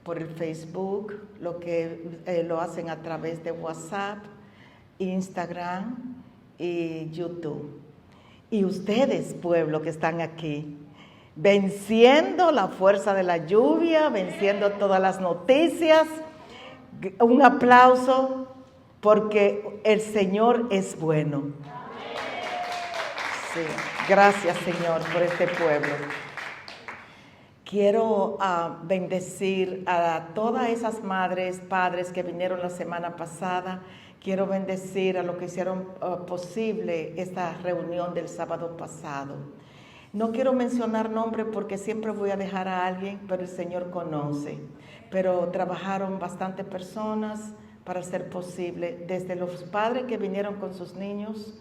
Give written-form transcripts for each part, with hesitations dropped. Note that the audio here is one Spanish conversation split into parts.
por el Facebook, lo hacen a través de WhatsApp, Instagram y YouTube. Y ustedes, pueblo, que están aquí, venciendo la fuerza de la lluvia, venciendo todas las noticias, un aplauso porque el Señor es bueno. Sí, gracias, Señor, por este pueblo. Quiero bendecir a todas esas madres, padres que vinieron la semana pasada. Quiero bendecir a los que hicieron posible esta reunión del sábado pasado. No quiero mencionar nombres porque siempre voy a dejar a alguien, pero el Señor conoce. Pero trabajaron bastantes personas para hacer posible, desde los padres que vinieron con sus niños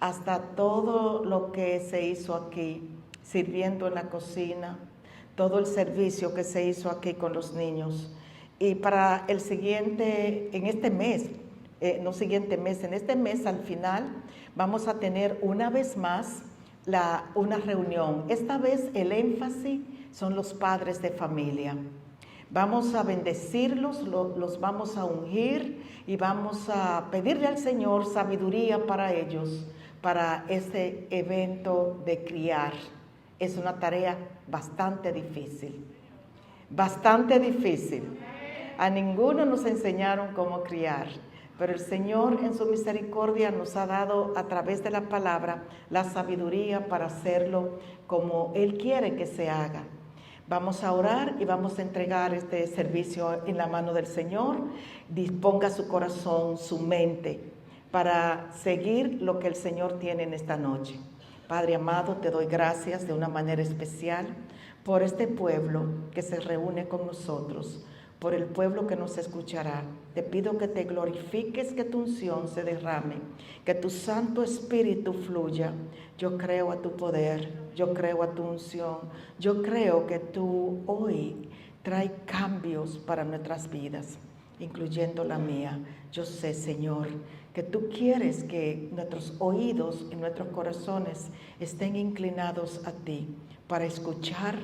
hasta todo lo que se hizo aquí, sirviendo en la cocina, todo el servicio que se hizo aquí con los niños. Y para el siguiente, en este mes al final, vamos a tener una vez más una reunión. Esta vez el énfasis son los padres de familia. Vamos a bendecirlos, los vamos a ungir y vamos a pedirle al Señor sabiduría para ellos, para ese evento de criar. Es una tarea bastante difícil, bastante difícil. A ninguno nos enseñaron cómo criar, pero el Señor en su misericordia nos ha dado a través de la palabra la sabiduría para hacerlo como Él quiere que se haga. Vamos a orar y vamos a entregar este servicio en la mano del Señor. Disponga su corazón, su mente, para seguir lo que el Señor tiene en esta noche. Padre amado, te doy gracias de una manera especial por este pueblo que se reúne con nosotros, por el pueblo que nos escuchará. Te pido que te glorifiques, que tu unción se derrame, que tu Santo Espíritu fluya. Yo creo a tu poder, yo creo a tu unción, yo creo que tú hoy traes cambios para nuestras vidas, incluyendo la mía. Yo sé, Señor, que tú quieres que nuestros oídos y nuestros corazones estén inclinados a ti para escuchar,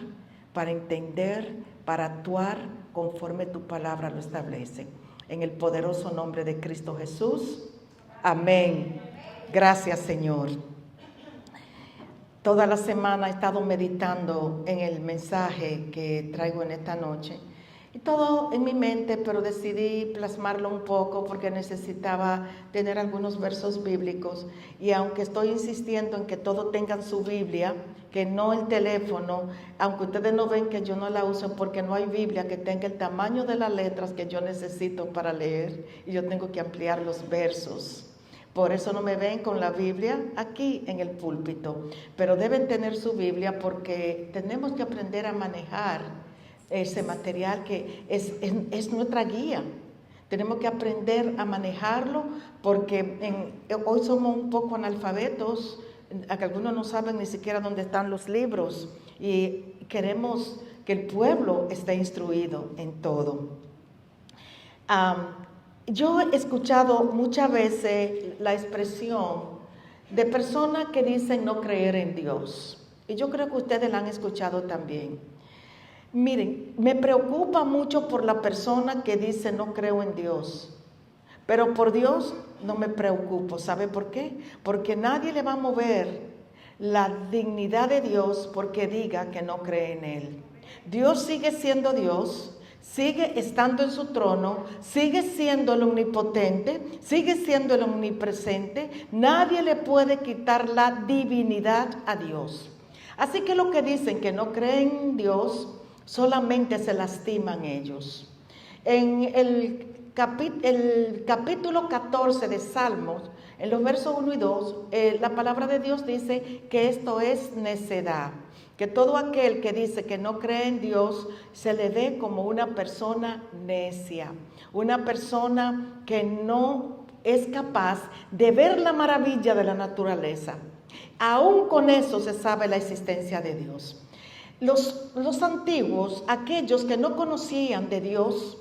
para entender, para actuar conforme tu palabra lo establece. En el poderoso nombre de Cristo Jesús. Amén. Gracias, Señor. Toda la semana he estado meditando en el mensaje que traigo en esta noche. Y todo en mi mente, pero decidí plasmarlo un poco porque necesitaba tener algunos versos bíblicos. Y aunque estoy insistiendo en que todos tengan su Biblia, que no el teléfono, aunque ustedes no ven que yo no la uso porque no hay Biblia que tenga el tamaño de las letras que yo necesito para leer, y yo tengo que ampliar los versos. Por eso no me ven con la Biblia aquí en el púlpito, pero deben tener su Biblia porque tenemos que aprender a manejar ese material que es nuestra guía. Tenemos que aprender a manejarlo porque hoy somos un poco analfabetos, algunos no saben ni siquiera dónde están los libros y queremos que el pueblo esté instruido en todo. Yo he escuchado muchas veces la expresión de personas que dicen no creer en Dios, y yo creo que ustedes la han escuchado también. Miren, me preocupa mucho por la persona que dice no creo en Dios, pero por Dios no me preocupo. ¿Sabe por qué? Porque nadie le va a mover la dignidad de Dios porque diga que no cree en Él. Dios sigue siendo Dios, sigue estando en su trono, sigue siendo el omnipotente, sigue siendo el omnipresente. Nadie le puede quitar la divinidad a Dios. Así que los que dicen que no creen en Dios solamente se lastiman ellos. En el capítulo 14 de Salmos, en los versos 1 y 2, la palabra de Dios dice que esto es necedad, que todo aquel que dice que no cree en Dios se le ve como una persona necia, una persona que no es capaz de ver la maravilla de la naturaleza. Aún con eso se sabe la existencia de Dios. Los antiguos, aquellos que no conocían de Dios,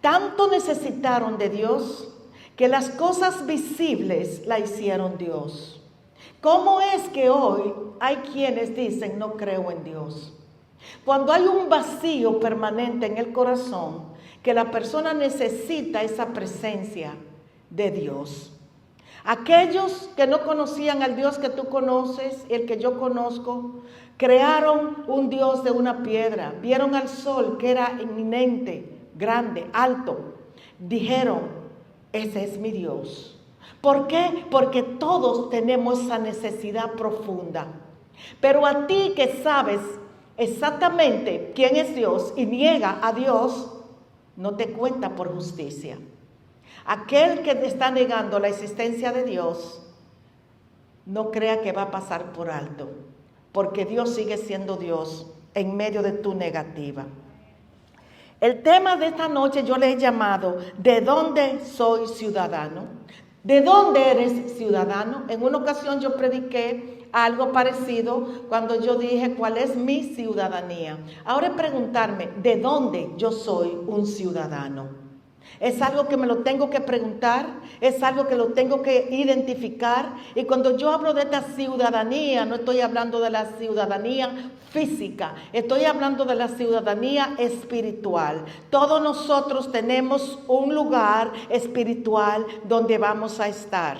tanto necesitaron de Dios que las cosas visibles la hicieron Dios. ¿Cómo es que hoy hay quienes dicen no creo en Dios? Cuando hay un vacío permanente en el corazón, que la persona necesita esa presencia de Dios. Aquellos que no conocían al Dios que tú conoces, el que yo conozco, crearon un Dios de una piedra. Vieron al sol que era inminente, grande, alto. Dijeron, ese es mi Dios. ¿Por qué? Porque todos tenemos esa necesidad profunda. Pero a ti que sabes exactamente quién es Dios y niega a Dios, no te cuenta por justicia. Aquel que te está negando la existencia de Dios, no crea que va a pasar por alto, porque Dios sigue siendo Dios en medio de tu negativa. El tema de esta noche yo le he llamado, ¿de dónde soy ciudadano? ¿De dónde eres ciudadano? En una ocasión yo prediqué algo parecido cuando yo dije cuál es mi ciudadanía. Ahora es preguntarme, ¿de dónde yo soy un ciudadano? Es algo que me lo tengo que preguntar, es algo que lo tengo que identificar. Y cuando yo hablo de esta ciudadanía, no estoy hablando de la ciudadanía física, estoy hablando de la ciudadanía espiritual. Todos nosotros tenemos un lugar espiritual donde vamos a estar.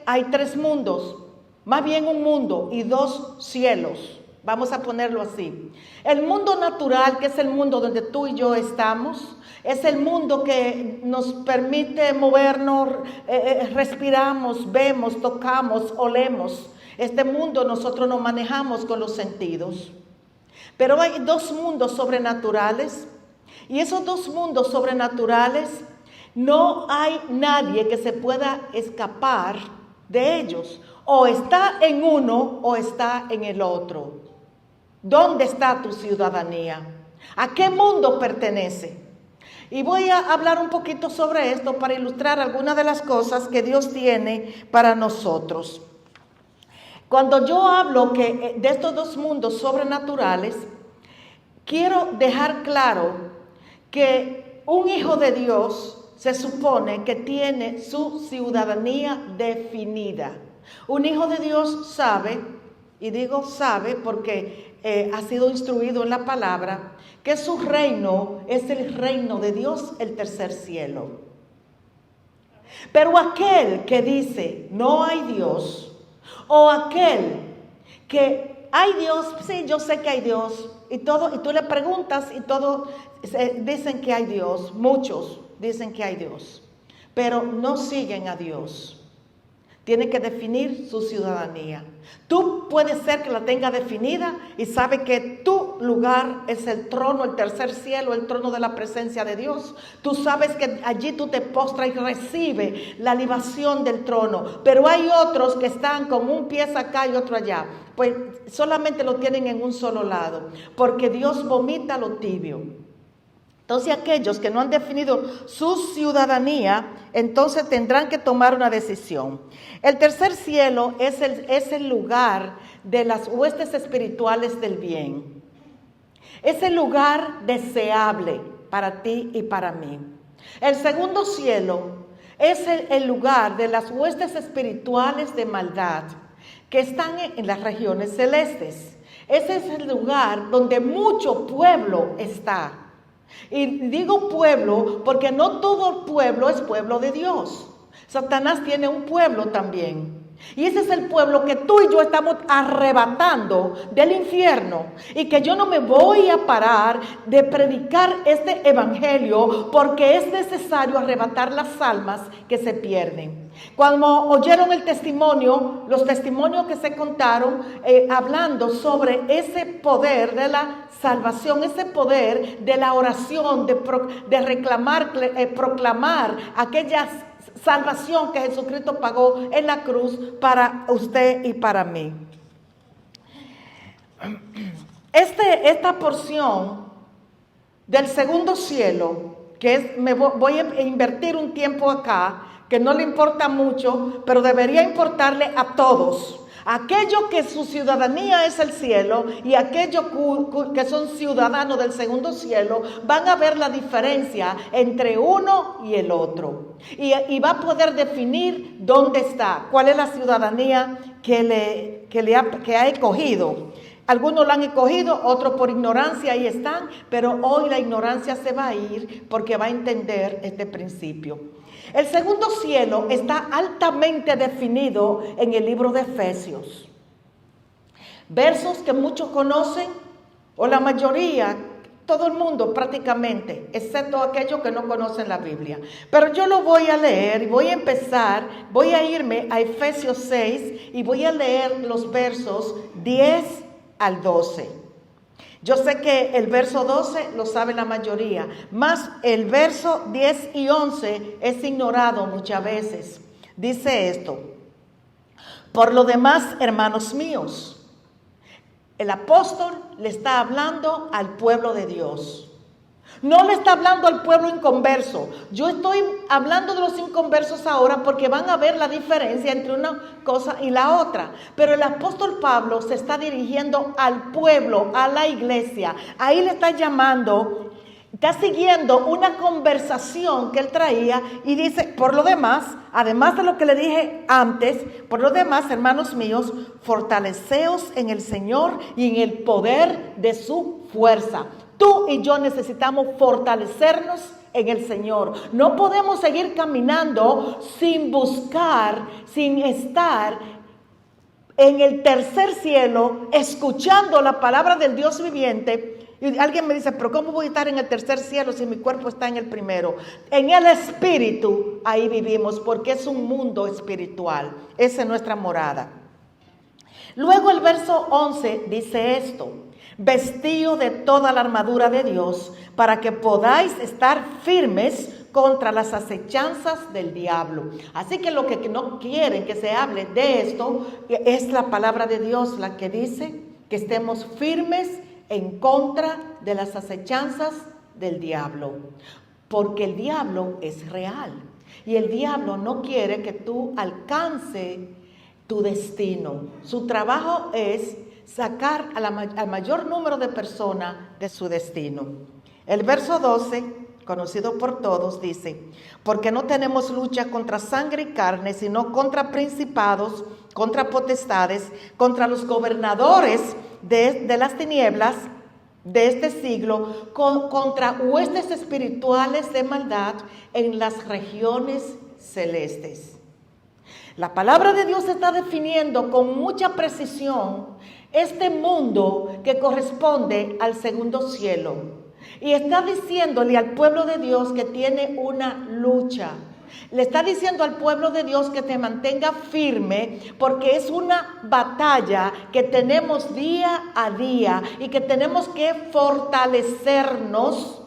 Hay 3 mundos, más bien un mundo y 2 cielos. Vamos a ponerlo así. El mundo natural, que es el mundo donde tú y yo estamos, es el mundo que nos permite movernos, respiramos, vemos, tocamos, olemos. Este mundo nosotros nos manejamos con los sentidos. Pero hay 2 mundos sobrenaturales, y esos 2 mundos sobrenaturales no hay nadie que se pueda escapar de ellos. O está en uno o está en el otro. ¿Dónde está tu ciudadanía? ¿A qué mundo pertenece? Y voy a hablar un poquito sobre esto para ilustrar algunas de las cosas que Dios tiene para nosotros. Cuando yo hablo de estos 2 mundos sobrenaturales, quiero dejar claro que un hijo de Dios se supone que tiene su ciudadanía definida. Un hijo de Dios sabe, y digo sabe porque ha sido instruido en la palabra, que su reino es el reino de Dios, el tercer cielo. Pero aquel que dice no hay Dios, o aquel que hay Dios, sí, yo sé que hay Dios, y tú le preguntas y todos dicen que hay Dios, muchos dicen que hay Dios, pero no siguen a Dios. Tiene que definir su ciudadanía. Tú puedes ser que la tenga definida y sabe que tu lugar es el trono, el tercer cielo, el trono de la presencia de Dios. Tú sabes que allí tú te postras y recibes la libación del trono. Pero hay otros que están con un pie acá y otro allá. Pues solamente lo tienen en un solo lado, porque Dios vomita lo tibio. Entonces aquellos que no han definido su ciudadanía, entonces tendrán que tomar una decisión. El tercer cielo es el lugar de las huestes espirituales del bien. Es el lugar deseable para ti y para mí. El segundo cielo es el lugar de las huestes espirituales de maldad que están en las regiones celestes. Ese es el lugar donde mucho pueblo está. Y digo pueblo porque no todo pueblo es pueblo de Dios. Satanás tiene un pueblo también. Y ese es el pueblo que tú y yo estamos arrebatando del infierno. Y que yo no me voy a parar de predicar este evangelio porque es necesario arrebatar las almas que se pierden. Cuando oyeron el testimonio, los testimonios que se contaron hablando sobre ese poder de la salvación, ese poder de la oración, de reclamar, proclamar aquella salvación que Jesucristo pagó en la cruz para usted y para mí. Esta porción del segundo cielo, que es, voy a invertir un tiempo acá, que no le importa mucho, pero debería importarle a todos. Aquellos que su ciudadanía es el cielo y aquellos que son ciudadanos del segundo cielo van a ver la diferencia entre uno y el otro. Y va a poder definir dónde está, cuál es la ciudadanía que ha escogido. Algunos lo han escogido, otros por ignorancia ahí están, pero hoy la ignorancia se va a ir porque va a entender este principio. El segundo cielo está altamente definido en el libro de Efesios. Versos que muchos conocen, o la mayoría, todo el mundo prácticamente, excepto aquellos que no conocen la Biblia. Pero yo lo voy a leer y voy a empezar, voy a irme a Efesios 6 y voy a leer los versos 10 al 12. Yo sé que el verso 12 lo sabe la mayoría, más el verso 10 y 11 es ignorado muchas veces. Dice esto: por lo demás, hermanos míos, el apóstol le está hablando al pueblo de Dios. No le está hablando al pueblo inconverso. Yo estoy hablando de los inconversos ahora porque van a ver la diferencia entre una cosa y la otra. Pero el apóstol Pablo se está dirigiendo al pueblo, a la iglesia. Ahí le está llamando, está siguiendo una conversación que él traía y dice, por lo demás, además de lo que le dije antes, por lo demás, hermanos míos, fortaleceos en el Señor y en el poder de su fuerza. Tú y yo necesitamos fortalecernos en el Señor. No podemos seguir caminando sin buscar, sin estar en el tercer cielo, escuchando la palabra del Dios viviente. Y alguien me dice, pero ¿cómo voy a estar en el tercer cielo si mi cuerpo está en el primero? En el espíritu, ahí vivimos, porque es un mundo espiritual. Esa es nuestra morada. Luego el verso 11 dice esto: vestido de toda la armadura de Dios, para que podáis estar firmes contra las acechanzas del diablo. Así que lo que no quieren que se hable de esto es la palabra de Dios, la que dice que estemos firmes en contra de las acechanzas del diablo. Porque el diablo es real y el diablo no quiere que tú alcances tu destino. Su trabajo es sacar al mayor número de personas de su destino. El verso 12, conocido por todos, dice: porque no tenemos lucha contra sangre y carne, sino contra principados, contra potestades, contra los gobernadores de las tinieblas de este siglo, contra huestes espirituales de maldad en las regiones celestes. La palabra de Dios está definiendo con mucha precisión este mundo que corresponde al segundo cielo. Y está diciéndole al pueblo de Dios que tiene una lucha. Le está diciendo al pueblo de Dios que te mantenga firme, porque es una batalla que tenemos día a día y que tenemos que fortalecernos,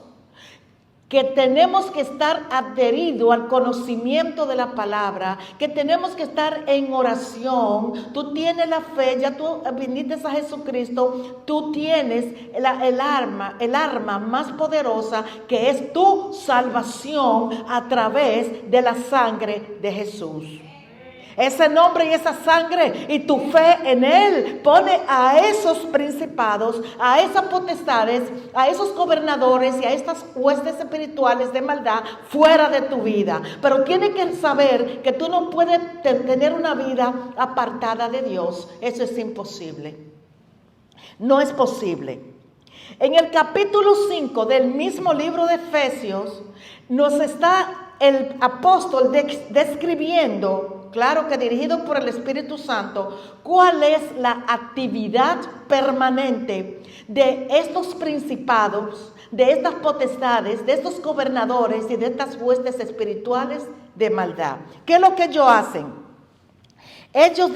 que tenemos que estar adheridos al conocimiento de la palabra, que tenemos que estar en oración. Tú tienes la fe, ya tú viniste a Jesucristo, tú tienes el arma más poderosa, que es tu salvación a través de la sangre de Jesús. Ese nombre y esa sangre y tu fe en Él pone a esos principados, a esas potestades, a esos gobernadores y a estas huestes espirituales de maldad fuera de tu vida. Pero tienes que saber que tú no puedes tener una vida apartada de Dios. Eso es imposible. No es posible. En el capítulo 5 del mismo libro de Efesios nos está el apóstol describiendo, claro que dirigido por el Espíritu Santo, cuál es la actividad permanente de estos principados, de estas potestades, de estos gobernadores y de estas huestes espirituales de maldad. ¿Qué es lo que ellos hacen? Ellos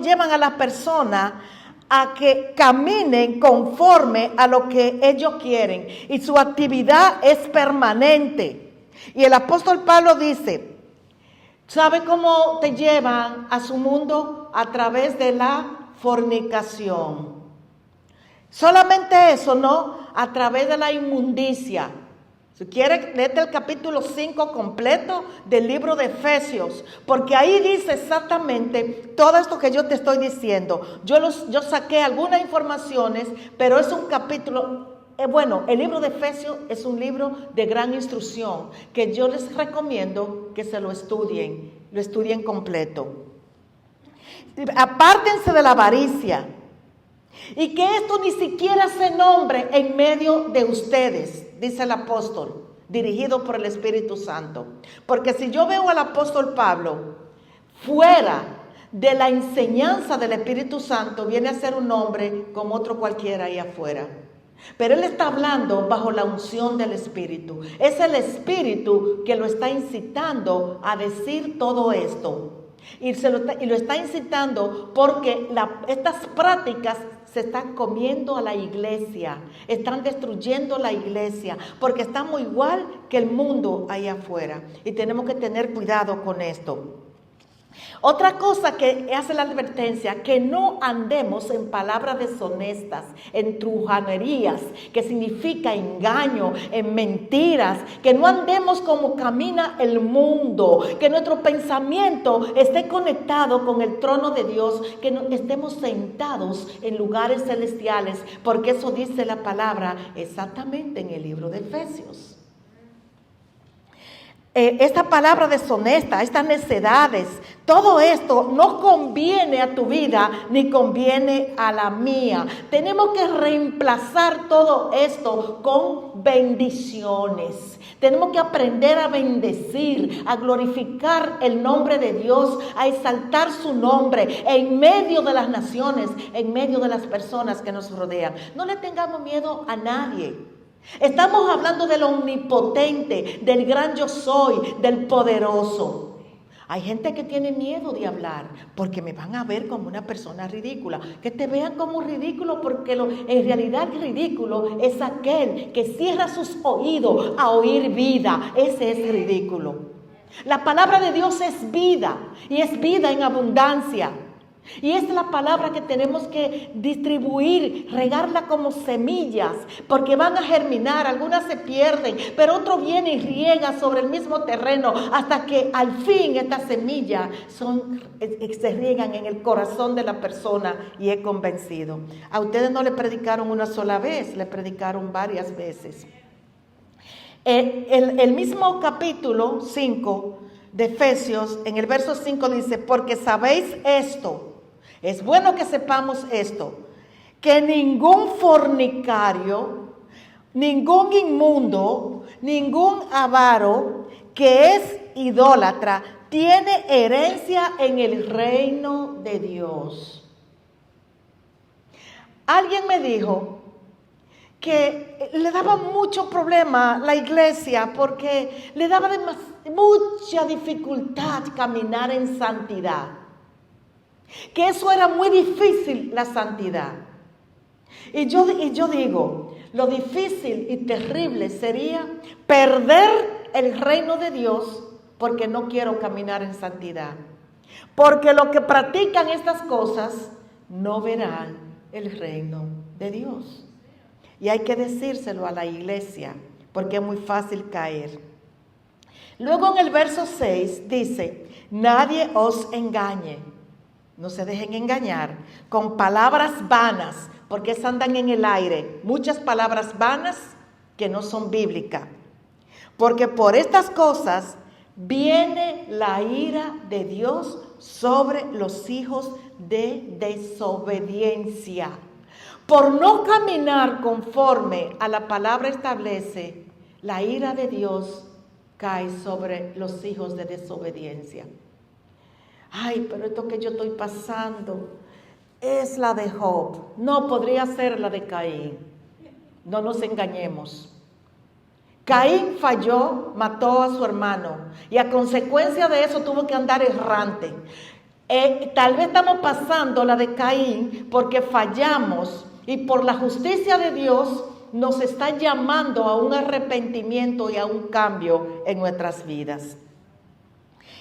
llevan a la persona a que caminen conforme a lo que ellos quieren, y su actividad es permanente. Y el apóstol Pablo dice, ¿sabe cómo te llevan a su mundo? A través de la fornicación. Solamente eso, ¿no? A través de la inmundicia. Si quieres, léete el capítulo 5 completo del libro de Efesios, porque ahí dice exactamente todo esto que yo te estoy diciendo. Yo saqué algunas informaciones, pero es un capítulo. El libro de Efesios es un libro de gran instrucción que yo les recomiendo que se lo estudien completo. Apártense de la avaricia, Y que esto ni siquiera se nombre en medio de ustedes, dice el apóstol, dirigido por el Espíritu Santo. Porque si yo veo al apóstol Pablo fuera de la enseñanza del Espíritu Santo, viene a ser un hombre como otro cualquiera ahí afuera. Pero él está hablando bajo la unción del Espíritu. Es el Espíritu que lo está incitando a decir todo esto. Y lo está incitando porque estas prácticas se están comiendo a la iglesia, están destruyendo la iglesia, porque estamos igual que el mundo ahí afuera. Y tenemos que tener cuidado con esto. Otra cosa que hace la advertencia, que no andemos en palabras deshonestas, en trujanerías, que significa engaño, en mentiras, que no andemos como camina el mundo, que nuestro pensamiento esté conectado con el trono de Dios, que estemos sentados en lugares celestiales, porque eso dice la palabra exactamente en el libro de Efesios. Esta palabra deshonesta, estas necedades, todo esto no conviene a tu vida ni conviene a la mía. Tenemos que reemplazar todo esto con bendiciones. Tenemos que aprender a bendecir, a glorificar el nombre de Dios, a exaltar su nombre en medio de las naciones, en medio de las personas que nos rodean. No le tengamos miedo a nadie. Estamos hablando del omnipotente, del gran yo soy, del poderoso. Hay gente que tiene miedo de hablar porque me van a ver como una persona ridícula. Que te vean como ridículo, porque en realidad ridículo es aquel que cierra sus oídos a oír vida. Ese es ridículo. La palabra de Dios es vida, y es vida en abundancia. Y es la palabra que tenemos que distribuir, regarla como semillas, porque van a germinar, algunas se pierden, pero otro viene y riega sobre el mismo terreno hasta que al fin estas semillas se riegan en el corazón de la persona y es convencido. A ustedes no le predicaron una sola vez, le predicaron varias veces. El mismo capítulo 5 de Efesios, en el verso 5 dice: porque sabéis esto. Es bueno que sepamos esto, que ningún fornicario, ningún inmundo, ningún avaro que es idólatra tiene herencia en el reino de Dios. Alguien me dijo que le daba mucho problema la iglesia porque le daba mucha dificultad caminar en santidad. Que eso era muy difícil, la santidad. Y yo digo, lo difícil y terrible sería perder el reino de Dios porque no quiero caminar en santidad. Porque los que practican estas cosas no verán el reino de Dios. Y hay que decírselo a la iglesia porque es muy fácil caer. Luego en el verso 6 dice: nadie os engañe. No se dejen engañar con palabras vanas, porque esas andan en el aire. Muchas palabras vanas que no son bíblicas. Porque por estas cosas viene la ira de Dios sobre los hijos de desobediencia. Por no caminar conforme a la palabra establece, la ira de Dios cae sobre los hijos de desobediencia. Ay, pero esto que yo estoy pasando es la de Job. No, podría ser la de Caín. No nos engañemos. Caín falló, mató a su hermano y a consecuencia de eso tuvo que andar errante. Tal vez estamos pasando la de Caín porque fallamos y por la justicia de Dios nos está llamando a un arrepentimiento y a un cambio en nuestras vidas.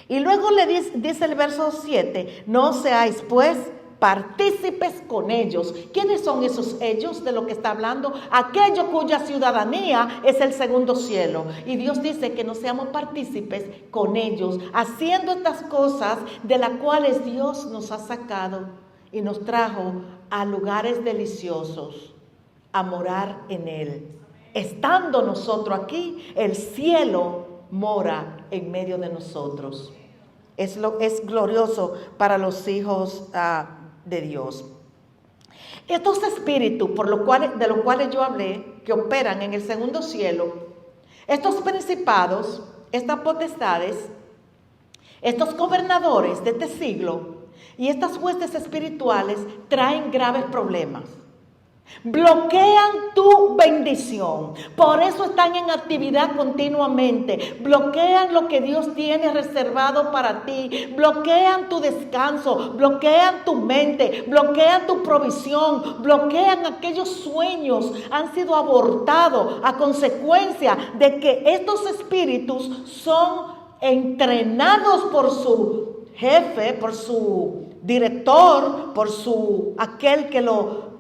Y luego le dice el verso 7, no seáis pues partícipes con ellos. ¿Quiénes son esos ellos de lo que está hablando? Aquellos cuya ciudadanía es el segundo cielo. Y Dios dice que no seamos partícipes con ellos, haciendo estas cosas de las cuales Dios nos ha sacado y nos trajo a lugares deliciosos, a morar en Él. Estando nosotros aquí, el cielo mora en medio de nosotros. Es glorioso para los hijos de Dios. Estos espíritus de los cuales yo hablé, que operan en el segundo cielo, estos principados, estas potestades, estos gobernadores de este siglo y estas huestes espirituales traen graves problemas. Bloquean tu bendición, por eso están en actividad continuamente, bloquean lo que Dios tiene reservado para ti, bloquean tu descanso, bloquean tu mente, bloquean tu provisión, bloquean aquellos sueños, han sido abortados a consecuencia de que estos espíritus son entrenados por su jefe, por su director, por aquel que lo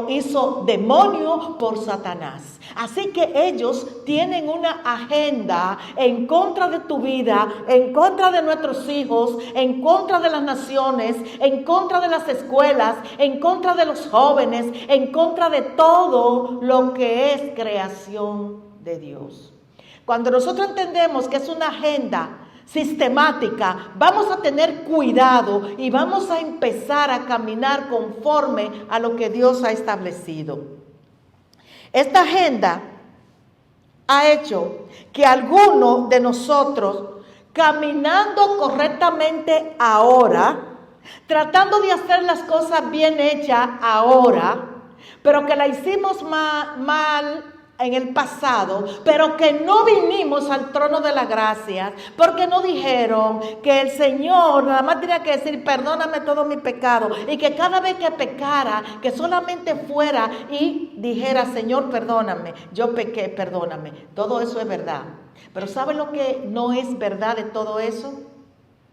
hizo demonio, por Satanás. Así que ellos tienen una agenda en contra de tu vida, en contra de nuestros hijos, en contra de las naciones, en contra de las escuelas, en contra de los jóvenes, en contra de todo lo que es creación de Dios. Cuando nosotros entendemos que es una agenda sistemática, vamos a tener cuidado y vamos a empezar a caminar conforme a lo que Dios ha establecido. Esta agenda ha hecho que algunos de nosotros, caminando correctamente ahora, tratando de hacer las cosas bien hechas ahora, pero que la hicimos mal en el pasado, pero que no vinimos al trono de la gracia, porque no dijeron que el Señor nada más tenía que decir perdóname todo mi pecado, y que cada vez que pecara, que solamente fuera y dijera Señor perdóname, yo pequé, perdóname. Todo eso es verdad, pero ¿saben lo que no es verdad de todo eso?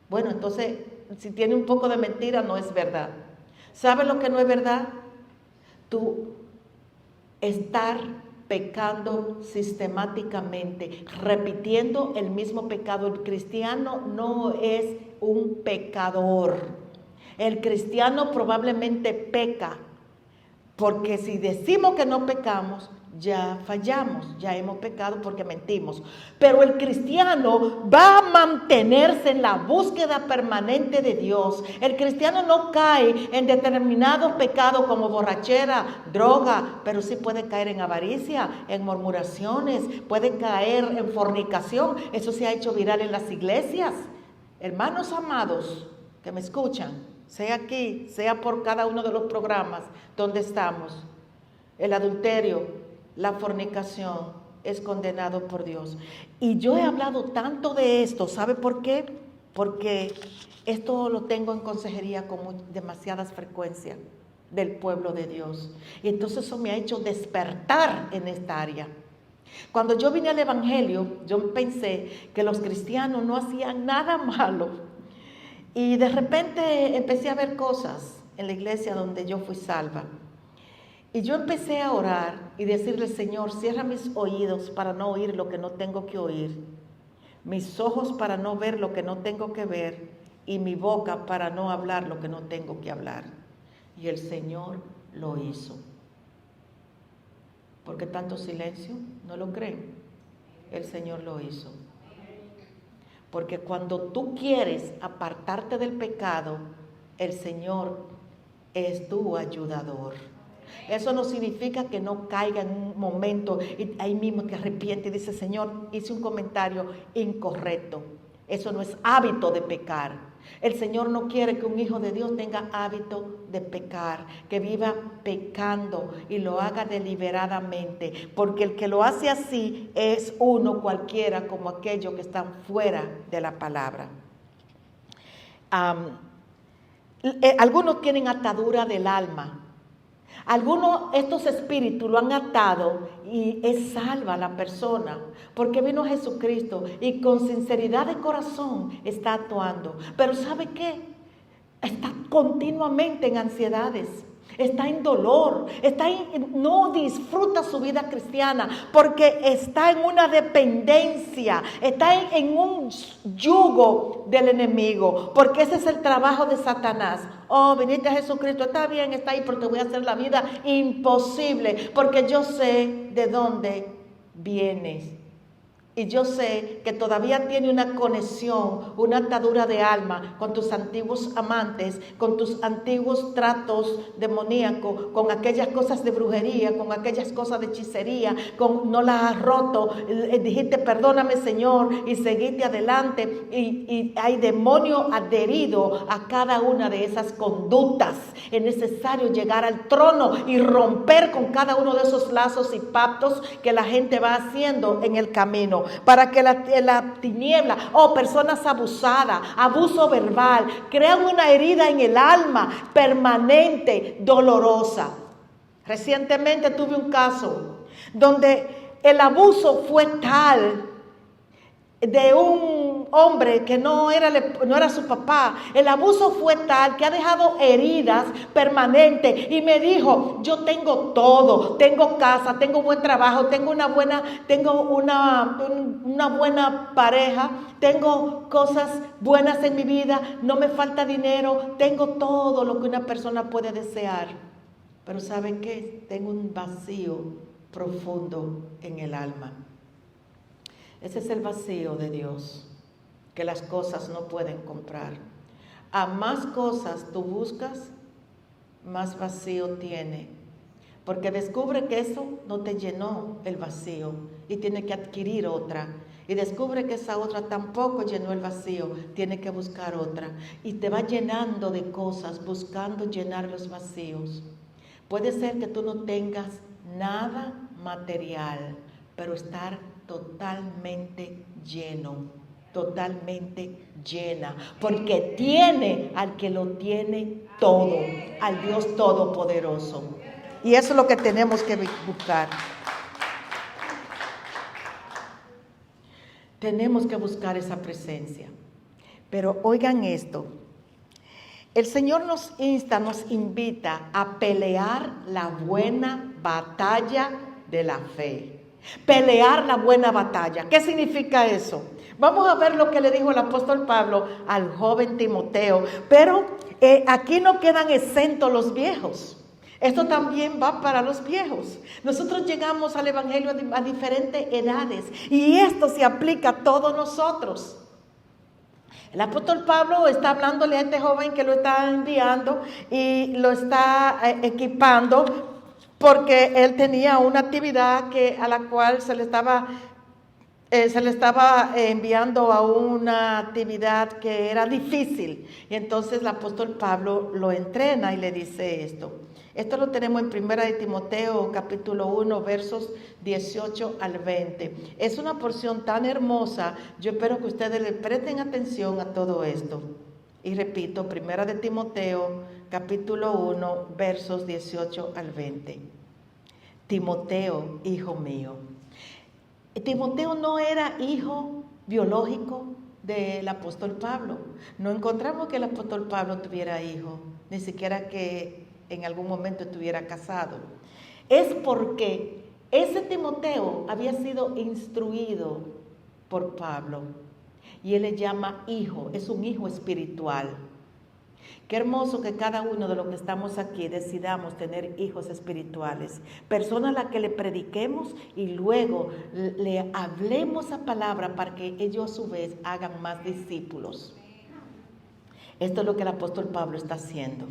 Bueno, entonces si tiene un poco de mentira no es verdad. ¿Saben lo que no es verdad? Tú estar pecando sistemáticamente, repitiendo el mismo pecado. El cristiano no es un pecador. El cristiano probablemente peca, porque si decimos que no pecamos, ya fallamos, ya hemos pecado porque mentimos. Pero el cristiano va a mantenerse en la búsqueda permanente de Dios. El cristiano no cae en determinados pecados como borrachera, droga, pero sí puede caer en avaricia, en murmuraciones, puede caer en fornicación. Eso se ha hecho viral en las iglesias. Hermanos amados que me escuchan, sea aquí, sea por cada uno de los programas donde estamos, el adulterio, la fornicación es condenado por Dios. Y yo he hablado tanto de esto, ¿sabe por qué? Porque esto lo tengo en consejería con demasiadas frecuencias del pueblo de Dios. Y entonces eso me ha hecho despertar en esta área. Cuando yo vine al Evangelio, yo pensé que los cristianos no hacían nada malo. Y de repente empecé a ver cosas en la iglesia donde yo fui salva. Y yo empecé a orar y decirle, Señor, cierra mis oídos para no oír lo que no tengo que oír, mis ojos para no ver lo que no tengo que ver y mi boca para no hablar lo que no tengo que hablar. Y el Señor lo hizo. ¿Por qué tanto silencio? ¿No lo creen? El Señor lo hizo. Porque cuando tú quieres apartarte del pecado, el Señor es tu ayudador. Eso no significa que no caiga en un momento y ahí mismo que arrepiente y dice, Señor, hice un comentario incorrecto. Eso no es hábito de pecar. El Señor no quiere que un hijo de Dios tenga hábito de pecar, que viva pecando y lo haga deliberadamente, porque el que lo hace así es uno cualquiera como aquellos que están fuera de la palabra. Algunos tienen atadura del alma. Algunos estos espíritus lo han atado y es salva la persona porque vino Jesucristo y con sinceridad de corazón está actuando. Pero ¿sabe qué? Está continuamente en ansiedades, está en dolor, no disfruta su vida cristiana porque está en una dependencia, está en un yugo del enemigo, porque ese es el trabajo de Satanás. Oh, viniste a Jesucristo, está bien, está ahí, pero te voy a hacer la vida imposible, porque yo sé de dónde vienes. Y yo sé que todavía tiene una conexión, una atadura de alma con tus antiguos amantes, con tus antiguos tratos demoníacos, con aquellas cosas de brujería, con aquellas cosas de hechicería, no las has roto, dijiste perdóname Señor y seguiste adelante y hay demonio adherido a cada una de esas conductas. Es necesario llegar al trono y romper con cada uno de esos lazos y pactos que la gente va haciendo en el camino. Para que la tiniebla personas abusadas, abuso verbal, crean una herida en el alma permanente, dolorosa. Recientemente tuve un caso donde el abuso fue tal de un hombre que no era su papá. El abuso fue tal que ha dejado heridas permanentes y me dijo, yo tengo todo, tengo casa, tengo buen trabajo, tengo una buena pareja, tengo cosas buenas en mi vida, no me falta dinero, tengo todo lo que una persona puede desear. Pero ¿saben qué? Tengo un vacío profundo en el alma. Ese es el vacío de Dios, que las cosas no pueden comprar. A más cosas tú buscas, más vacío tiene. Porque descubre que eso no te llenó el vacío y tiene que adquirir otra. Y descubre que esa otra tampoco llenó el vacío, tiene que buscar otra. Y te va llenando de cosas, buscando llenar los vacíos. Puede ser que tú no tengas nada material, pero estar totalmente lleno, totalmente llena, porque tiene al que lo tiene todo, al Dios Todopoderoso. Y eso es lo que tenemos que buscar. Tenemos que buscar esa presencia. Pero oigan esto, el Señor nos invita a pelear la buena batalla de la fe. Pelear la buena batalla. ¿Qué significa eso? Vamos a ver lo que le dijo el apóstol Pablo al joven Timoteo. Pero aquí no quedan exentos los viejos. Esto también va para los viejos. Nosotros llegamos al evangelio a diferentes edades y esto se aplica a todos nosotros. El apóstol Pablo está hablándole a este joven que lo está enviando y lo está equipando, porque él tenía una actividad a la cual se le estaba enviando a una actividad que era difícil. Y entonces el apóstol Pablo lo entrena y le dice esto. Esto lo tenemos en 1 de Timoteo, capítulo 1, versos 18 al 20. Es una porción tan hermosa, yo espero que ustedes le presten atención a todo esto. Y repito, 1 de Timoteo, capítulo 1, versos 18 al 20. Timoteo, hijo mío. Timoteo no era hijo biológico del apóstol Pablo. No encontramos que el apóstol Pablo tuviera hijo, ni siquiera que en algún momento estuviera casado. Es porque ese Timoteo había sido instruido por Pablo y él le llama hijo, es un hijo espiritual. Qué hermoso que cada uno de los que estamos aquí decidamos tener hijos espirituales, personas a las que le prediquemos y luego le hablemos la palabra para que ellos a su vez hagan más discípulos. Esto es lo que el apóstol Pablo está haciendo.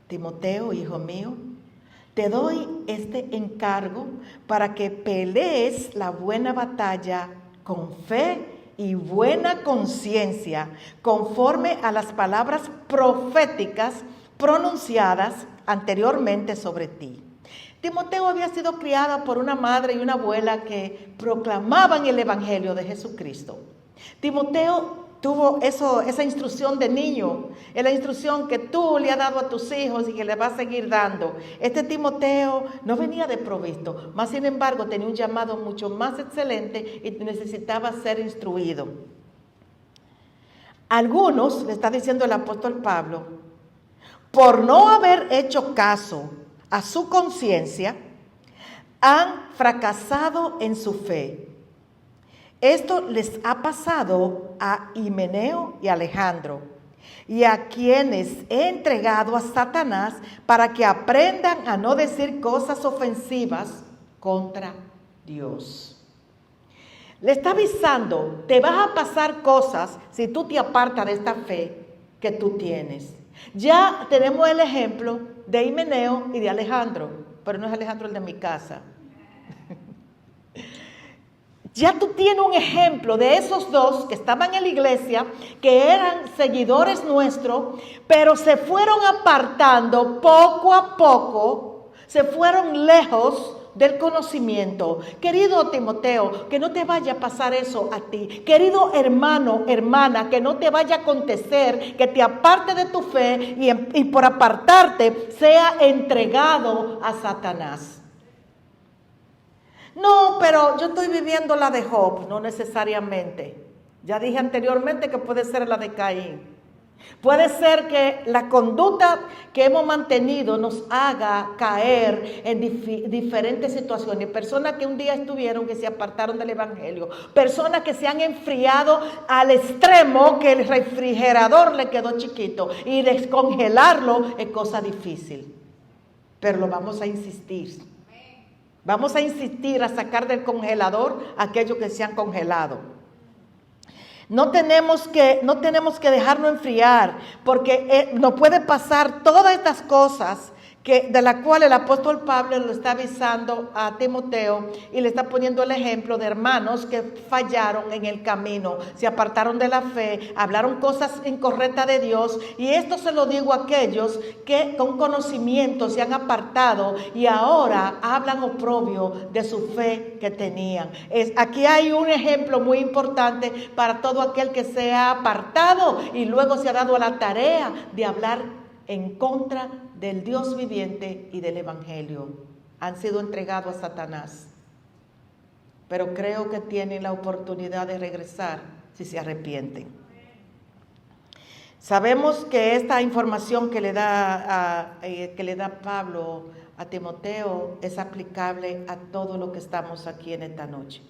Timoteo, hijo mío, te doy este encargo para que pelees la buena batalla con fe y buena conciencia, conforme a las palabras proféticas pronunciadas anteriormente sobre ti. Timoteo había sido criado por una madre y una abuela que proclamaban el evangelio de Jesucristo. Timoteo tuvo esa instrucción de niño, es la instrucción que tú le has dado a tus hijos y que le vas a seguir dando. Este Timoteo no venía desprovisto, más sin embargo tenía un llamado mucho más excelente y necesitaba ser instruido. Algunos, le está diciendo el apóstol Pablo, por no haber hecho caso a su conciencia, han fracasado en su fe. Esto les ha pasado a Himeneo y Alejandro, y a quienes he entregado a Satanás para que aprendan a no decir cosas ofensivas contra Dios. Le está avisando, te vas a pasar cosas si tú te apartas de esta fe que tú tienes. Ya tenemos el ejemplo de Himeneo y de Alejandro, pero no es Alejandro el de mi casa. Ya tú tienes un ejemplo de esos dos que estaban en la iglesia, que eran seguidores nuestros, pero se fueron apartando poco a poco, se fueron lejos del conocimiento. Querido Timoteo, que no te vaya a pasar eso a ti. Querido hermano, hermana, que no te vaya a acontecer que te aparte de tu fe y por apartarte sea entregado a Satanás. No, pero yo estoy viviendo la de Job. No necesariamente. Ya dije anteriormente que puede ser la de Caín. Puede ser que la conducta que hemos mantenido nos haga caer en diferentes situaciones. Personas que un día estuvieron, que se apartaron del evangelio. Personas que se han enfriado al extremo que el refrigerador le quedó chiquito. Y descongelarlo es cosa difícil. Pero lo vamos a insistir. Vamos a insistir a sacar del congelador aquellos que se han congelado. No tenemos que dejarnos enfriar, porque nos puede pasar todas estas cosas de las cuales el apóstol Pablo lo está avisando a Timoteo y le está poniendo el ejemplo de hermanos que fallaron en el camino, se apartaron de la fe, hablaron cosas incorrectas de Dios, y esto se lo digo a aquellos que con conocimiento se han apartado y ahora hablan oprobio de su fe que tenían. Aquí hay un ejemplo muy importante para todo aquel que se ha apartado y luego se ha dado a la tarea de hablar en contra del Dios viviente y del evangelio. Han sido entregados a Satanás, pero creo que tienen la oportunidad de regresar si se arrepienten. Sabemos que esta información que le da Pablo a Timoteo es aplicable a todo lo que estamos aquí en esta noche.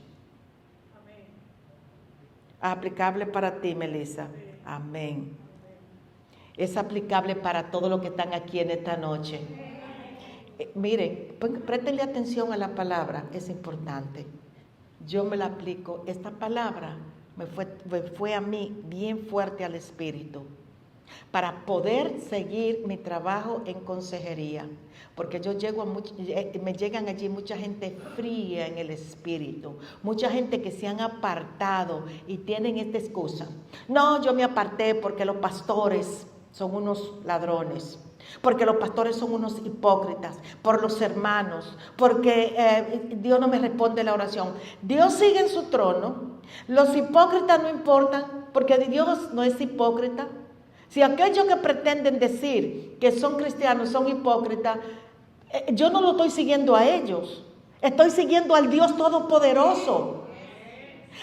Aplicable para ti, Melissa. Amén. Es aplicable para todos los que están aquí en esta noche. Miren, préstenle atención a la palabra, es importante. Yo me la aplico. Esta palabra me fue a mí bien fuerte al espíritu para poder seguir mi trabajo en consejería. Porque me llegan allí mucha gente fría en el espíritu, mucha gente que se han apartado y tienen esta excusa. No, yo me aparté porque los pastores son unos ladrones, porque los pastores son unos hipócritas, por los hermanos, porque Dios no me responde la oración. Dios sigue en su trono, los hipócritas no importan, porque Dios no es hipócrita. Si aquellos que pretenden decir que son cristianos son hipócritas, yo no lo estoy siguiendo a ellos, estoy siguiendo al Dios Todopoderoso.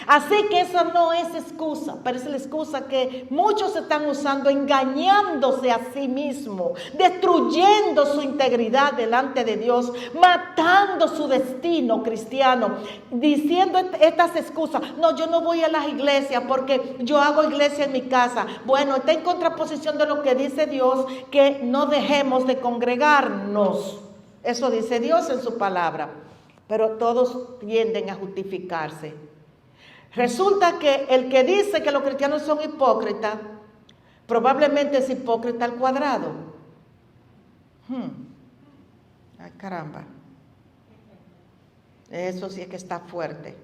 Así que esa no es excusa, pero es la excusa que muchos están usando, engañándose a sí mismos, destruyendo su integridad delante de Dios, matando su destino cristiano, diciendo estas excusas. No, yo no voy a las iglesias porque yo hago iglesia en mi casa. Bueno, está en contraposición de lo que dice Dios, que no dejemos de congregarnos. Eso dice Dios en su palabra, pero todos tienden a justificarse. Resulta que el que dice que los cristianos son hipócritas, probablemente es hipócrita al cuadrado. Ay, caramba. Eso sí es que está fuerte.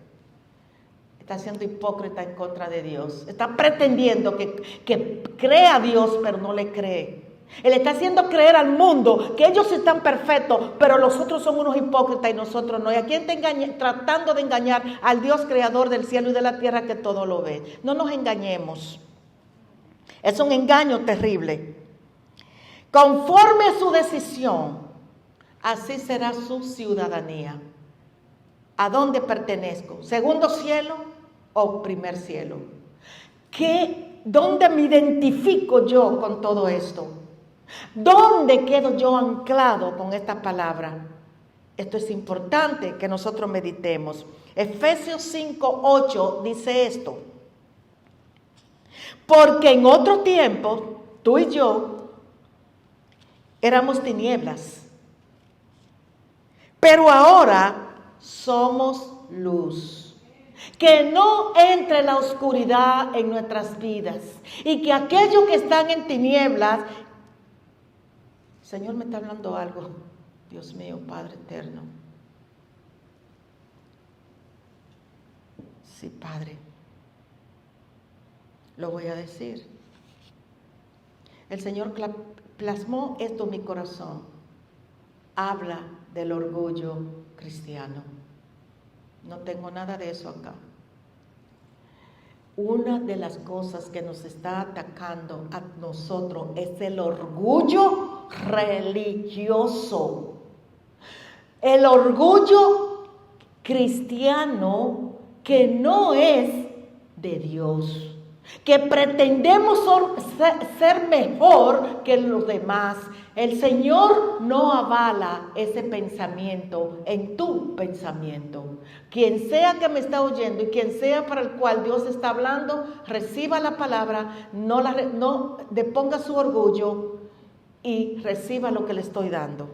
Está siendo hipócrita en contra de Dios. Está pretendiendo que cree a Dios, pero no le cree. Él está haciendo creer al mundo que ellos están perfectos, pero los otros son unos hipócritas y nosotros no. Y aquí está tratando de engañar al Dios creador del cielo y de la tierra que todo lo ve. No nos engañemos. Es un engaño terrible. Conforme a su decisión, así será su ciudadanía. ¿A dónde pertenezco? ¿Segundo cielo o primer cielo? ¿Dónde me identifico yo con todo esto? ¿Dónde quedo yo anclado con esta palabra? Esto es importante que nosotros meditemos. Efesios 5:8 dice esto. Porque en otro tiempo, tú y yo éramos tinieblas, pero ahora somos luz. Que no entre la oscuridad en nuestras vidas. Y que aquellos que están en tinieblas, Señor, me está hablando algo. Dios mío, Padre eterno. Sí, Padre. Lo voy a decir. El Señor plasmó esto en mi corazón. Habla del orgullo cristiano. No tengo nada de eso acá. Una de las cosas que nos está atacando a nosotros es el orgullo religioso. El orgullo cristiano que no es de Dios. Que pretendemos ser mejor que los demás. El Señor no avala ese pensamiento en tu pensamiento. Quien sea que me está oyendo y quien sea para el cual Dios está hablando, reciba la palabra, no deponga su orgullo y reciba lo que le estoy dando.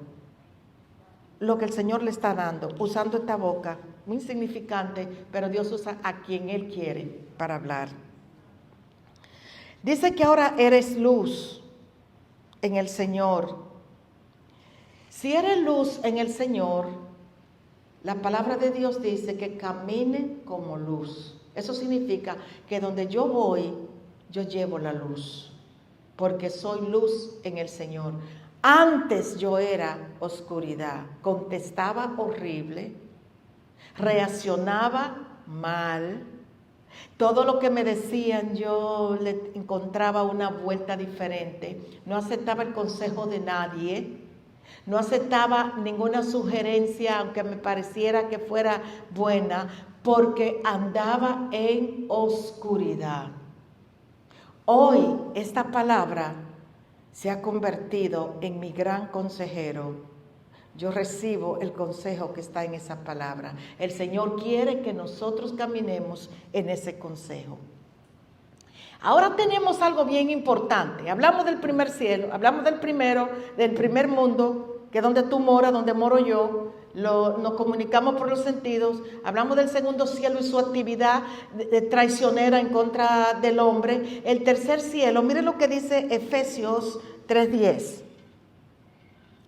Lo que el Señor le está dando, usando esta boca, muy insignificante, pero Dios usa a quien Él quiere para hablar. Dice que ahora eres luz en el Señor. Si eres luz en el Señor, la palabra de Dios dice que camine como luz. Eso significa que donde yo voy, yo llevo la luz, porque soy luz en el Señor. Antes yo era oscuridad, contestaba horrible, reaccionaba mal. Todo lo que me decían yo le encontraba una vuelta diferente. No aceptaba el consejo de nadie. No aceptaba ninguna sugerencia, aunque me pareciera que fuera buena, porque andaba en oscuridad. Hoy esta palabra se ha convertido en mi gran consejero. Yo recibo el consejo que está en esa palabra. El Señor quiere que nosotros caminemos en ese consejo. Ahora tenemos algo bien importante. Hablamos del primer cielo, hablamos del primer mundo, que es donde tú moras, donde moro yo. Nos comunicamos por los sentidos. Hablamos del segundo cielo y su actividad traicionera en contra del hombre. El tercer cielo, mire lo que dice Efesios 3:10.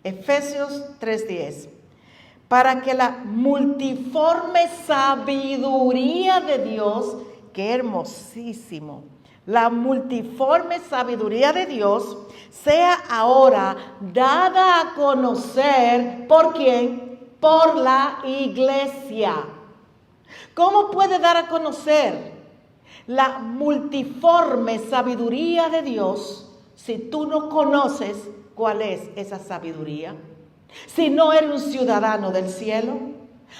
Efesios 3:10. Para que la multiforme sabiduría de Dios, que hermosísimo, la multiforme sabiduría de Dios sea ahora dada a conocer, ¿por quién? Por la iglesia. ¿Cómo puede dar a conocer la multiforme sabiduría de Dios si tú no conoces cuál es esa sabiduría? Si no eres un ciudadano del cielo,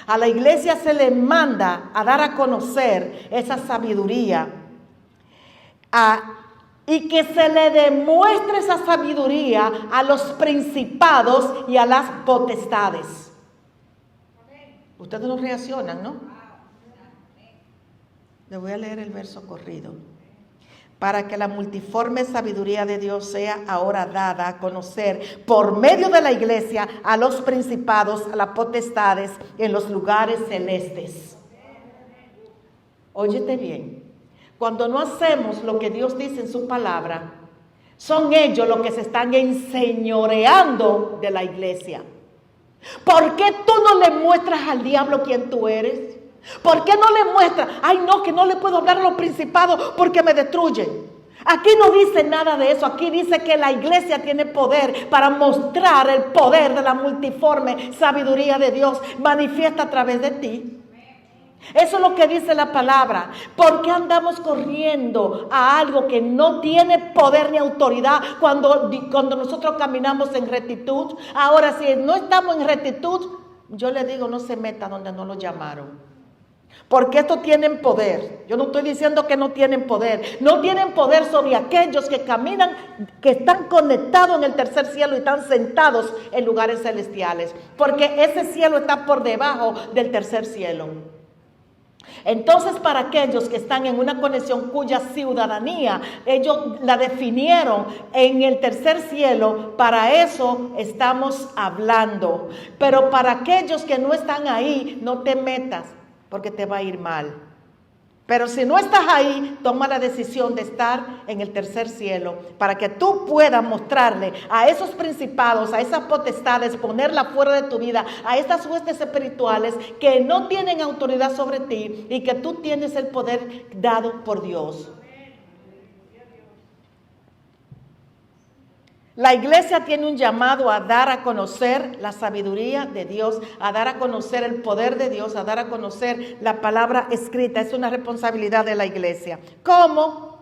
a la iglesia se le manda a dar a conocer esa sabiduría y que se le demuestre esa sabiduría a los principados y a las potestades. Ustedes no reaccionan, ¿no? Les voy a leer el verso corrido. Para que la multiforme sabiduría de Dios sea ahora dada a conocer por medio de la iglesia a los principados, a las potestades en los lugares celestes. Óyete bien, cuando no hacemos lo que Dios dice en su palabra, son ellos los que se están enseñoreando de la iglesia. ¿Por qué tú no le muestras al diablo quién tú eres? ¿Por qué no le muestras? Ay, no, que no le puedo hablar a los principados porque me destruyen. Aquí no dice nada de eso. Aquí dice que la iglesia tiene poder para mostrar el poder de la multiforme sabiduría de Dios manifiesta a través de ti. Eso es lo que dice la palabra. ¿Por qué andamos corriendo a algo que no tiene poder ni autoridad cuando nosotros caminamos en rectitud? Ahora, si no estamos en rectitud, yo le digo, no se meta donde no lo llamaron. Porque estos tienen poder. Yo no estoy diciendo que no tienen poder. No tienen poder sobre aquellos que caminan, que están conectados en el tercer cielo y están sentados en lugares celestiales. Porque ese cielo está por debajo del tercer cielo. Entonces, para aquellos que están en una conexión cuya ciudadanía ellos la definieron en el tercer cielo, para eso estamos hablando. Pero para aquellos que no están ahí, no te metas, porque te va a ir mal. Pero si no estás ahí, toma la decisión de estar en el tercer cielo para que tú puedas mostrarle a esos principados, a esas potestades, ponerla fuera de tu vida, a estas huestes espirituales que no tienen autoridad sobre ti y que tú tienes el poder dado por Dios. La iglesia tiene un llamado a dar a conocer la sabiduría de Dios, a dar a conocer el poder de Dios, a dar a conocer la palabra escrita. Es una responsabilidad de la iglesia. ¿Cómo?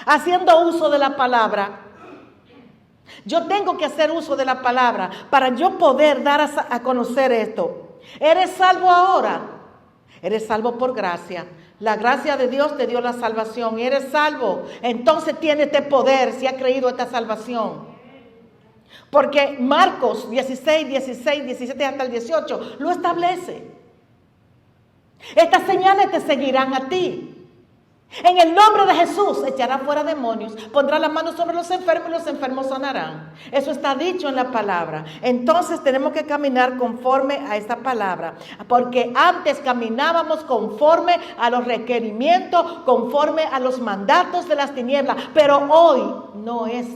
Haciendo uso de la palabra. Yo tengo que hacer uso de la palabra para yo poder dar a conocer esto. ¿Eres salvo ahora? Eres salvo por gracia. La gracia de Dios te dio la salvación y eres salvo. Entonces tiene este poder si has creído esta salvación. Porque Marcos 16, 17 hasta el 18 lo establece. Estas señales te seguirán a ti. En el nombre de Jesús echará fuera demonios, pondrá las manos sobre los enfermos y los enfermos sanarán. Eso está dicho en la palabra. Entonces tenemos que caminar conforme a esta palabra, porque antes caminábamos conforme a los requerimientos, conforme a los mandatos de las tinieblas, pero hoy no es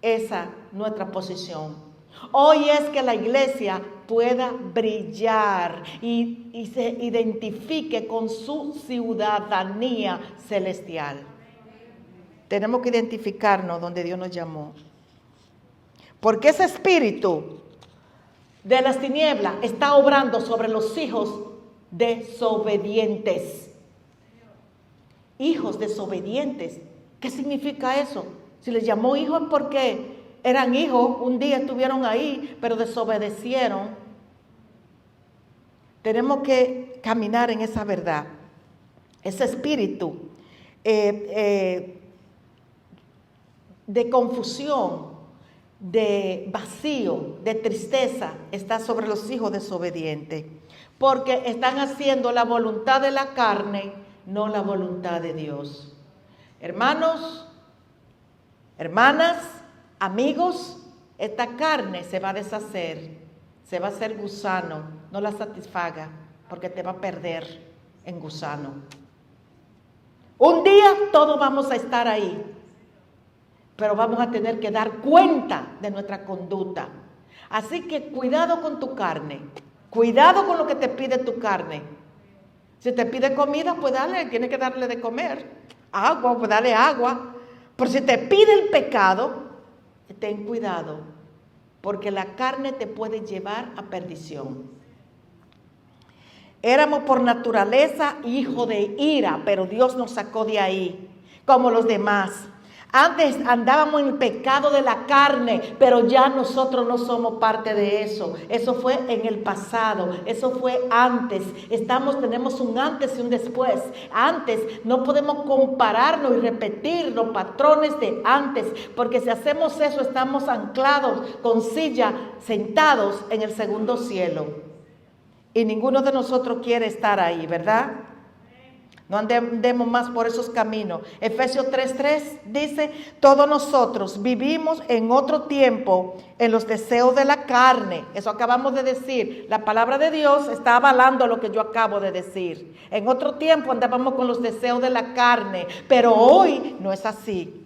esa nuestra posición. Hoy es que la iglesia pueda brillar y se identifique con su ciudadanía celestial. Tenemos que identificarnos donde Dios nos llamó. Porque ese espíritu de las tinieblas está obrando sobre los hijos desobedientes. Hijos desobedientes. ¿Qué significa eso? Si les llamó hijos es porque eran hijos, un día estuvieron ahí, pero desobedecieron. Tenemos que caminar en esa verdad. Ese espíritu de confusión, de vacío, de tristeza, está sobre los hijos desobedientes. Porque están haciendo la voluntad de la carne, no la voluntad de Dios. Hermanos, hermanas, amigos, esta carne se va a deshacer, se va a hacer gusano, no la satisfaga, porque te va a perder en gusano. Un día todos vamos a estar ahí, pero vamos a tener que dar cuenta de nuestra conducta. Así que cuidado con tu carne, cuidado con lo que te pide tu carne. Si te pide comida, pues dale, tienes que darle de comer. Agua, pues dale agua. Pero si te pide el pecado, ten cuidado, porque la carne te puede llevar a perdición. Éramos por naturaleza hijos de ira, pero Dios nos sacó de ahí, como los demás. Antes andábamos en el pecado de la carne, pero ya nosotros no somos parte de eso. Eso fue en el pasado, eso fue antes. Tenemos un antes y un después. Antes no podemos compararnos y repetir los patrones de antes, porque si hacemos eso estamos anclados con silla, sentados en el segundo cielo. Y ninguno de nosotros quiere estar ahí, ¿verdad? No andemos más por esos caminos. Efesios 3:3 dice, todos nosotros vivimos en otro tiempo en los deseos de la carne. Eso acabamos de decir. La palabra de Dios está avalando lo que yo acabo de decir. En otro tiempo andábamos con los deseos de la carne, pero hoy no es así.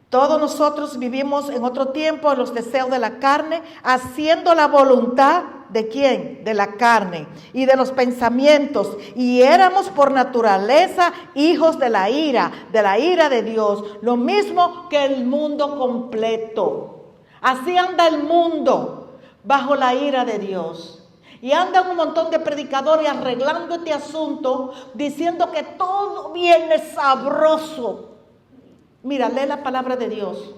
Todos nosotros vivimos en otro tiempo en los deseos de la carne, haciendo la voluntad ¿de quién? De la carne y de los pensamientos. Y éramos por naturaleza hijos de la ira de Dios. Lo mismo que el mundo completo. Así anda el mundo, bajo la ira de Dios. Y andan un montón de predicadores arreglando este asunto, diciendo que todo viene sabroso. Mira, lee la palabra de Dios.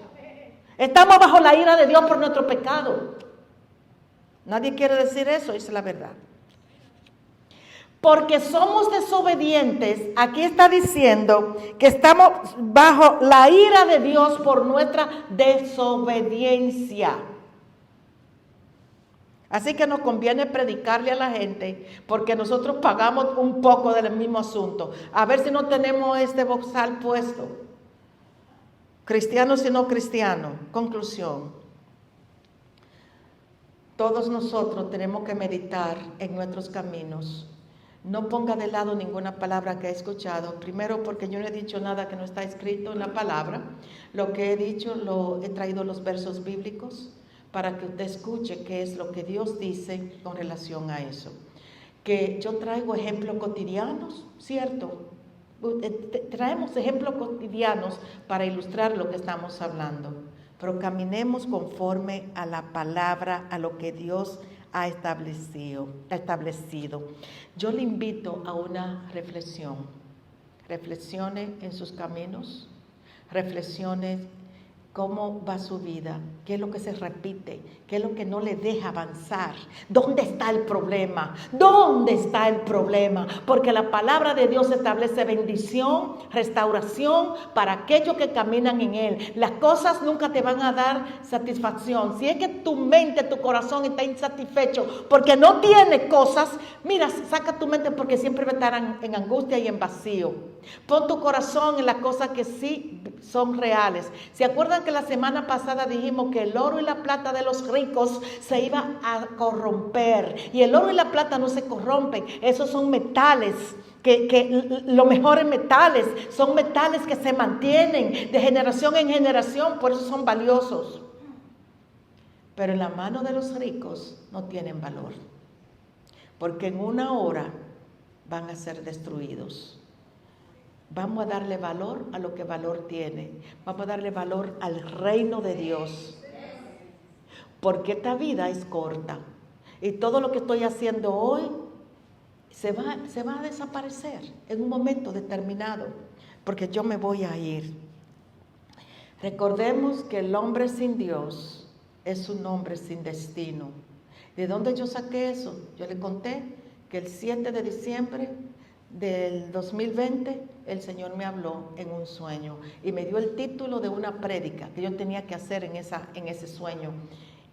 Estamos bajo la ira de Dios por nuestro pecado. Nadie quiere decir eso, es la verdad. Porque somos desobedientes, aquí está diciendo que estamos bajo la ira de Dios por nuestra desobediencia. Así que nos conviene predicarle a la gente, porque nosotros pagamos un poco del mismo asunto. A ver si no tenemos este bozal puesto. Cristianos y no cristianos. Conclusión. Todos nosotros tenemos que meditar en nuestros caminos. No ponga de lado ninguna palabra que he escuchado. Primero, porque yo no he dicho nada que no está escrito en la palabra. Lo que he dicho, he traído los versos bíblicos para que usted escuche qué es lo que Dios dice con relación a eso. Que yo traigo ejemplos cotidianos, ¿cierto? Traemos ejemplos cotidianos para ilustrar lo que estamos hablando. Pero caminemos conforme a la palabra, a lo que Dios ha establecido. Yo le invito a una reflexión. Reflexione en sus caminos, reflexione cómo va su vida, qué es lo que se repite, qué es lo que no le deja avanzar, dónde está el problema, dónde está el problema, porque la palabra de Dios establece bendición, restauración para aquellos que caminan en Él. Las cosas nunca te van a dar satisfacción. Si es que tu mente, tu corazón está insatisfecho porque no tiene cosas, mira, saca tu mente porque siempre va a estar en angustia y en vacío. Pon tu corazón en las cosas que sí son reales. ¿Se acuerdan que la semana pasada dijimos que el oro y la plata de los ricos se iba a corromper? Y el oro y la plata no se corrompen, esos son metales. Que los mejores metales son metales que se mantienen de generación en generación, por eso son valiosos. Pero en la mano de los ricos no tienen valor, porque en una hora van a ser destruidos. Vamos a darle valor a lo que valor tiene. Vamos a darle valor al reino de Dios. Porque esta vida es corta. Y todo lo que estoy haciendo hoy se va a desaparecer en un momento determinado. Porque yo me voy a ir. Recordemos que el hombre sin Dios es un hombre sin destino. ¿De dónde yo saqué eso? Yo le conté que el 7 de diciembre del 2020 el Señor me habló en un sueño y me dio el título de una prédica que yo tenía que hacer en ese sueño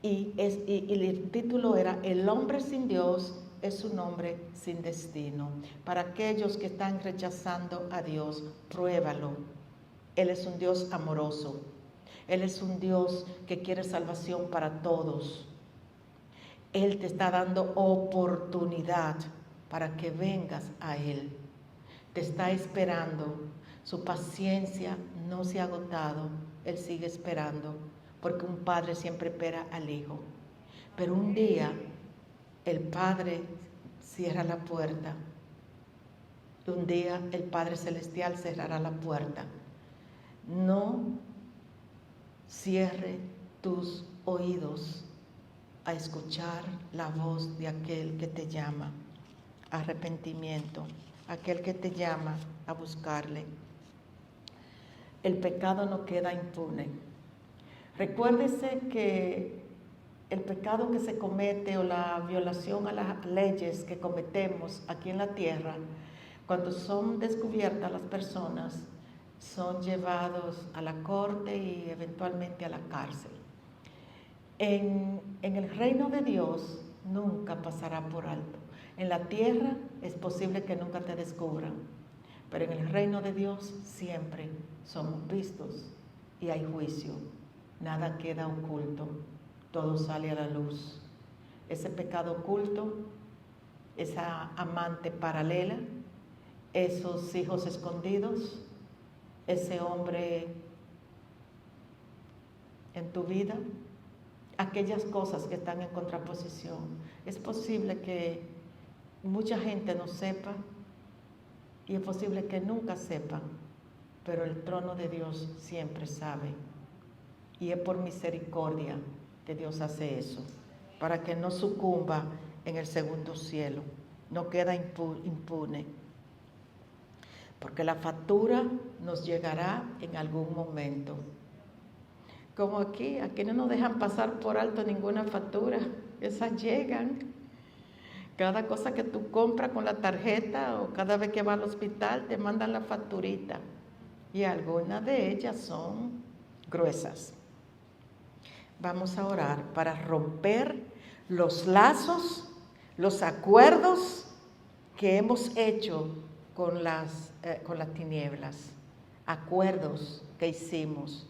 y el título era El hombre sin Dios es un hombre sin destino. Para aquellos que están rechazando a Dios, pruébalo. Él es un Dios amoroso, Él es un Dios que quiere salvación para todos. Él te está dando oportunidad para que vengas a Él. Te está esperando. Su paciencia no se ha agotado. Él sigue esperando, porque un padre siempre espera al hijo. Pero un día el Padre cierra la puerta. Un día el Padre Celestial cerrará la puerta. No cierre tus oídos a escuchar la voz de aquel que te llama. Arrepentimiento, aquel que te llama a buscarle. El pecado no queda impune. Recuérdese que el pecado que se comete o la violación a las leyes que cometemos aquí en la tierra, cuando son descubiertas las personas, son llevados a la corte y eventualmente a la cárcel. En el reino de Dios nunca pasará por alto. En la tierra es posible que nunca te descubran, pero en el reino de Dios siempre somos vistos y hay juicio. Nada queda oculto, todo sale a la luz. Ese pecado oculto, esa amante paralela, esos hijos escondidos, ese hombre en tu vida, aquellas cosas que están en contraposición. Es posible que mucha gente no sepa y es posible que nunca sepan, pero el trono de Dios siempre sabe. Y es por misericordia que Dios hace eso, para que no sucumba en el segundo cielo, no queda impune. Porque la factura nos llegará en algún momento. Como aquí no nos dejan pasar por alto ninguna factura, esas llegan. Cada cosa que tú compras con la tarjeta o cada vez que vas al hospital te mandan la facturita. Y algunas de ellas son gruesas. Vamos a orar para romper los lazos, los acuerdos que hemos hecho con las tinieblas. Acuerdos que hicimos,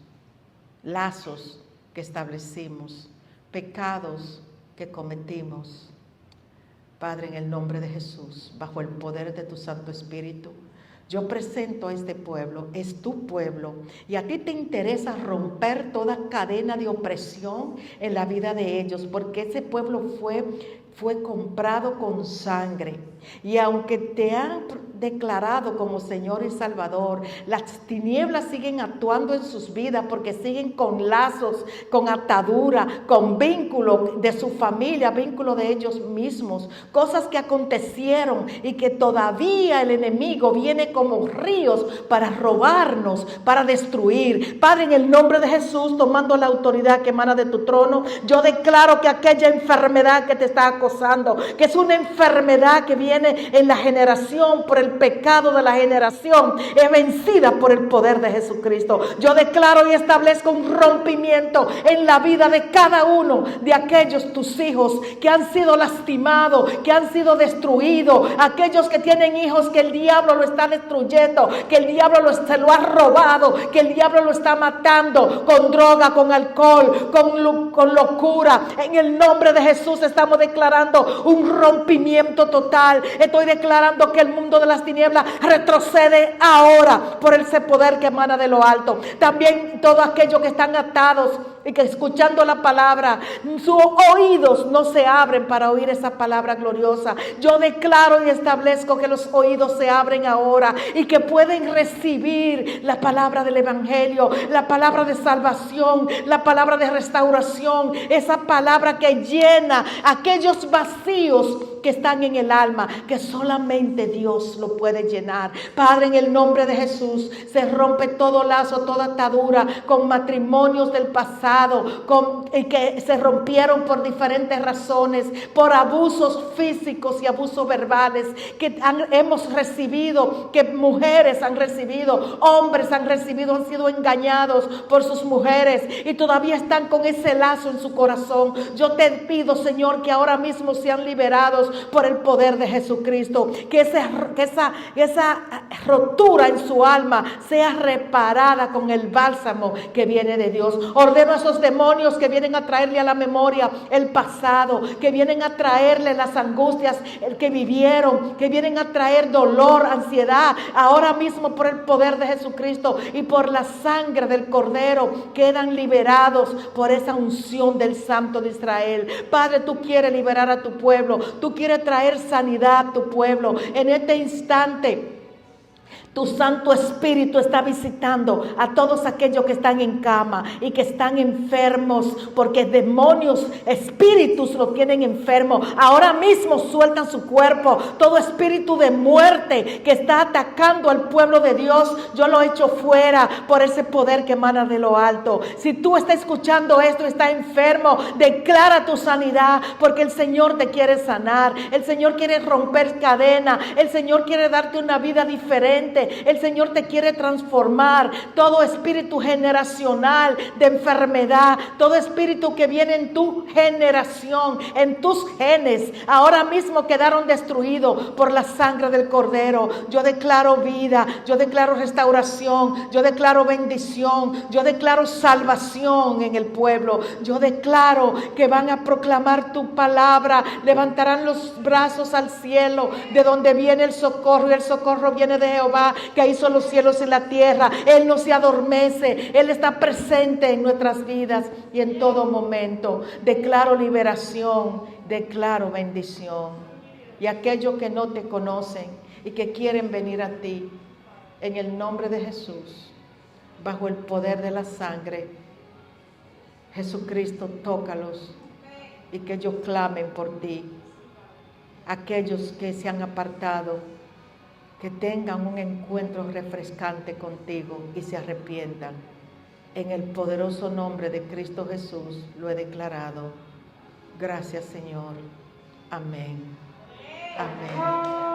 lazos que establecimos, pecados que cometimos. Padre, en el nombre de Jesús, bajo el poder de tu Santo Espíritu, yo presento a este pueblo, es tu pueblo, y a ti te interesa romper toda cadena de opresión en la vida de ellos, porque ese pueblo fue comprado con sangre. Y aunque te han declarado como Señor y Salvador, las tinieblas siguen actuando en sus vidas porque siguen con lazos, con atadura, con vínculo de su familia, vínculo de ellos mismos, cosas que acontecieron y que todavía el enemigo viene como ríos para robarnos, para destruir. Padre, en el nombre de Jesús, tomando la autoridad que emana de tu trono, yo declaro que aquella enfermedad que te está acosando, que es una enfermedad que viene en la generación por el pecado de la generación, es vencida por el poder de Jesucristo. Yo declaro y establezco un rompimiento en la vida de cada uno de aquellos tus hijos que han sido lastimados, que han sido destruidos, aquellos que tienen hijos que el diablo lo está destruyendo, que el diablo se lo ha robado, que el diablo lo está matando con droga, con alcohol, con locura. En el nombre de Jesús estamos declarando un rompimiento total. Estoy declarando que el mundo de las tinieblas retrocede ahora por ese poder que emana de lo alto. También todos aquellos que están atados y que escuchando la palabra, sus oídos no se abren para oír esa palabra gloriosa. Yo declaro y establezco que los oídos se abren ahora y que pueden recibir la palabra del evangelio, la palabra de salvación, la palabra de restauración, esa palabra que llena aquellos vacíos que están en el alma, que solamente Dios lo puede llenar. Padre, en el nombre de Jesús, se rompe todo lazo, toda atadura con matrimonios del pasado, que se rompieron por diferentes razones, por abusos físicos y abusos verbales que hemos recibido, que mujeres han recibido, hombres han recibido, han sido engañados por sus mujeres y todavía están con ese lazo en su corazón. Yo te pido, Señor, que ahora mismo sean liberados por el poder de Jesucristo, que esa rotura en su alma sea reparada con el bálsamo que viene de Dios. Ordeno a esos demonios que vienen a traerle a la memoria el pasado, que vienen a traerle las angustias que vivieron, que vienen a traer dolor, ansiedad, ahora mismo por el poder de Jesucristo y por la sangre del Cordero, quedan liberados por esa unción del Santo de Israel. Padre, tú quieres liberar a tu pueblo, tú quieres traer sanidad a tu pueblo. En este instante, tu Santo Espíritu está visitando a todos aquellos que están en cama y que están enfermos, porque demonios, espíritus lo tienen enfermo. Ahora mismo sueltan su cuerpo. Todo espíritu de muerte que está atacando al pueblo de Dios, yo lo echo fuera por ese poder que emana de lo alto. Si tú estás escuchando esto y estás enfermo, declara tu sanidad, porque el Señor te quiere sanar. El Señor quiere romper cadenas. El Señor quiere darte una vida diferente. El Señor te quiere transformar. Todo espíritu generacional de enfermedad, todo espíritu que viene en tu generación, en tus genes, ahora mismo quedaron destruidos por la sangre del Cordero. Yo declaro vida, yo declaro restauración, yo declaro bendición, yo declaro salvación en el pueblo. Yo declaro que van a proclamar tu palabra, levantarán los brazos al cielo, de donde viene el socorro, y el socorro viene de Jehová, que hizo los cielos y la tierra. Él no se adormece, Él está presente en nuestras vidas y en todo momento. Declaro liberación, declaro bendición. Y aquellos que no te conocen y que quieren venir a ti, en el nombre de Jesús, bajo el poder de la sangre, Jesucristo, tócalos y que ellos clamen por ti. Aquellos que se han apartado, que tengan un encuentro refrescante contigo y se arrepientan. En el poderoso nombre de Cristo Jesús lo he declarado. Gracias, Señor. Amén. Amén.